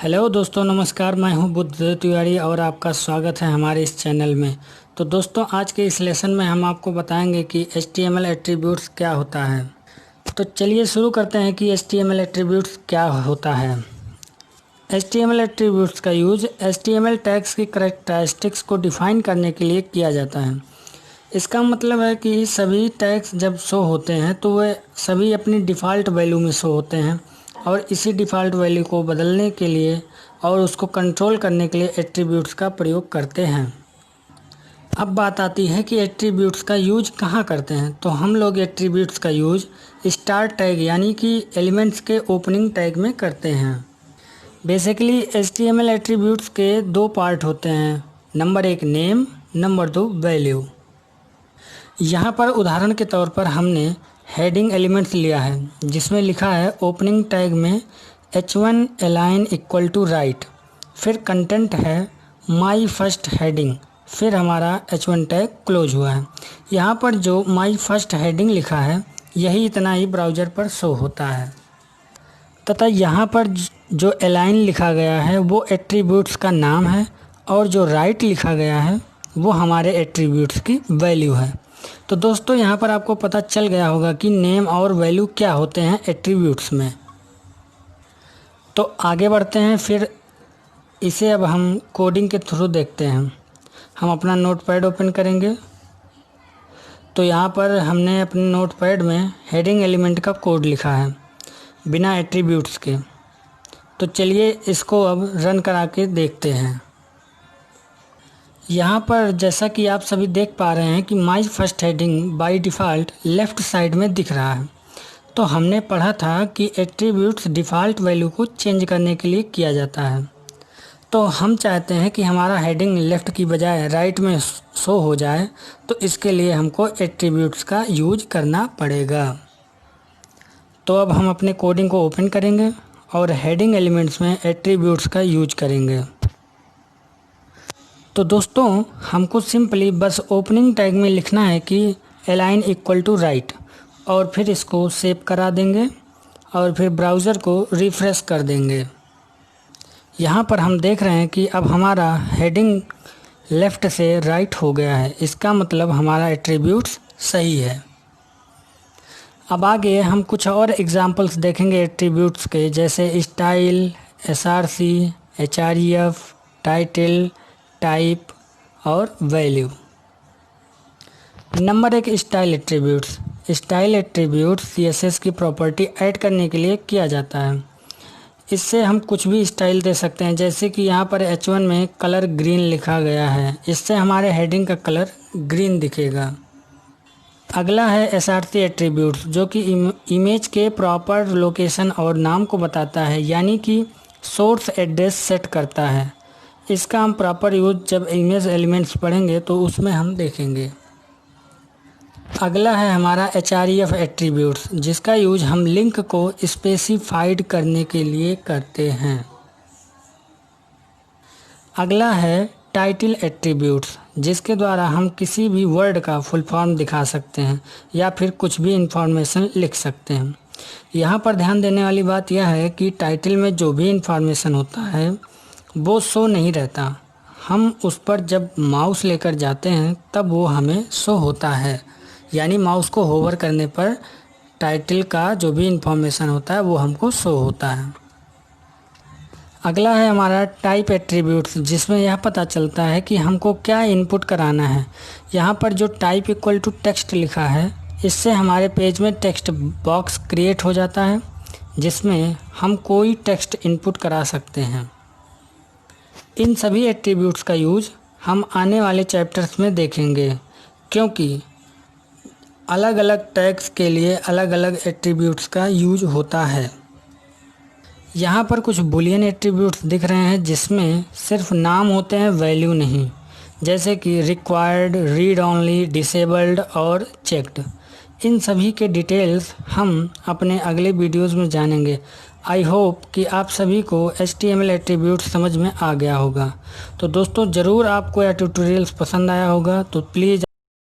Hello दोस्तों, नमस्कार। मैं हूं बुद्ध तिवारी और आपका स्वागत है हमारे इस चैनल में। तो दोस्तों, आज के इस लेसन में हम आपको बताएंगे कि HTML एट्रीब्यूट्स क्या होता है। तो चलिए शुरू करते हैं कि HTML एट्रीब्यूट्स क्या होता है। HTML एट्रीब्यूट्स का यूज HTML टैग्स की कैरेक्टरिस्टिक्स को डिफाइन करने के लिए किया जाता है। इसका मतलब है कि सभी टैग्स जब शो होते हैं तो वे सभी अपनी डिफ़ॉल्ट वैल्यू में शो होते हैं और इसी डिफ़ॉल्ट वैल्यू को बदलने के लिए और उसको कंट्रोल करने के लिए एट्रीब्यूट्स का प्रयोग करते हैं। अब बात आती है कि एट्रीब्यूट्स का यूज कहाँ करते हैं। तो हम लोग एट्रीब्यूट्स का यूज स्टार्ट टैग यानी कि एलिमेंट्स के ओपनिंग टैग में करते हैं। बेसिकली HTML एट्रीब्यूट्स के दो पार्ट होते हैं, नंबर 1 नेम, नंबर 2 वैल्यू। यहाँ पर उदाहरण के तौर पर हमने हेडिंग एलिमेंट्स लिया है जिसमें लिखा है ओपनिंग टैग में H1 align equal to right, फिर कंटेंट है माई फर्स्ट हेडिंग, फिर हमारा H1 टैग क्लोज हुआ है। यहाँ पर जो माई फर्स्ट हेडिंग लिखा है यही इतना ही ब्राउज़र पर शो होता है तथा यहाँ पर जो अलाइन लिखा गया है वो एट्रीब्यूट्स का नाम है और जो राइट लिखा गया है वो हमारे एट्रीब्यूट्स की वैल्यू है। तो दोस्तों, यहाँ पर आपको पता चल गया होगा कि नेम और वैल्यू क्या होते हैं एट्रीब्यूट्स में। तो आगे बढ़ते हैं, फिर इसे अब हम कोडिंग के थ्रू देखते हैं। हम अपना नोटपैड ओपन करेंगे तो यहाँ पर हमने अपने नोटपैड में हेडिंग एलिमेंट का कोड लिखा है बिना एट्रीब्यूट्स के। तो चलिए इसको अब रन करा के देखते हैं। यहाँ पर जैसा कि आप सभी देख पा रहे हैं कि my first heading by default left side में दिख रहा है। तो हमने पढ़ा था कि एट्रीब्यूट्स डिफ़ॉल्ट वैल्यू को चेंज करने के लिए किया जाता है। तो हम चाहते हैं कि हमारा हेडिंग लेफ़्ट की बजाय राइट में शो हो जाए, तो इसके लिए हमको एट्रीब्यूट्स का यूज करना पड़ेगा। तो अब हम अपने कोडिंग को ओपन करेंगे और हेडिंग एलिमेंट्स में एट्रीब्यूट्स का यूज करेंगे। तो दोस्तों, हमको सिंपली बस ओपनिंग टैग में लिखना है कि अलाइन इक्वल टू राइट और फिर इसको सेव करा देंगे और फिर ब्राउज़र को रिफ़्रेश कर देंगे। यहाँ पर हम देख रहे हैं कि अब हमारा हेडिंग लेफ़्ट से राइट हो गया है। इसका मतलब हमारा एट्रीब्यूट्स सही है। अब आगे हम कुछ और एग्जांपल्स देखेंगे एट्रीब्यूट्स के, जैसे style, SRC, href, title, type और value. Number 1 style attributes. Style attributes CSS की प्रॉपर्टी ऐड करने के लिए किया जाता है। इससे हम कुछ भी स्टाइल दे सकते हैं, जैसे कि यहाँ पर H1 में कलर ग्रीन लिखा गया है, इससे हमारे हेडिंग का कलर ग्रीन दिखेगा। अगला है SRC एट्रीब्यूट्स, जो कि इमेज के प्रॉपर लोकेशन और नाम को बताता है, यानी कि सोर्स एड्रेस सेट करता है। इसका हम प्रॉपर यूज जब इमेज एलिमेंट्स पढ़ेंगे तो उसमें हम देखेंगे। अगला है हमारा href एट्रीब्यूट्स, जिसका यूज हम लिंक को स्पेसिफाइड करने के लिए करते हैं। अगला है टाइटल एट्रीब्यूट्स, जिसके द्वारा हम किसी भी वर्ड का फुल फॉर्म दिखा सकते हैं या फिर कुछ भी इंफॉर्मेशन लिख सकते हैं। यहाँ पर ध्यान देने वाली बात यह है कि टाइटल में जो भी इंफॉर्मेशन होता है वो शो नहीं रहता। हम उस पर जब माउस लेकर जाते हैं तब वो हमें शो होता है, यानी माउस को होवर करने पर टाइटल का जो भी इंफॉर्मेशन होता है वो हमको शो होता है। अगला है हमारा टाइप एट्रीब्यूट्स, जिसमें यह पता चलता है कि हमको क्या इनपुट कराना है। यहाँ पर जो टाइप इक्वल टू टेक्स्ट लिखा है, इससे हमारे पेज में टेक्स्ट बॉक्स क्रिएट हो जाता है जिसमें हम कोई टेक्स्ट इनपुट करा सकते हैं। इन सभी एट्रीब्यूट्स का यूज हम आने वाले चैप्टर्स में देखेंगे, क्योंकि अलग अलग टैग्स के लिए अलग अलग एट्रीब्यूट्स का यूज होता है। यहाँ पर कुछ बुलियन एट्रीब्यूट्स दिख रहे हैं जिसमें सिर्फ नाम होते हैं, वैल्यू नहीं, जैसे कि रिक्वायर्ड, रीड ओनली, डिसेबल्ड और चेक्ड। इन सभी के डिटेल्स हम अपने अगले वीडियोस में जानेंगे। आई होप कि आप सभी को HTML एट्रीब्यूट समझ में आ गया होगा। तो दोस्तों, ज़रूर आपको यह ट्यूटोरियल्स पसंद आया होगा, तो प्लीज़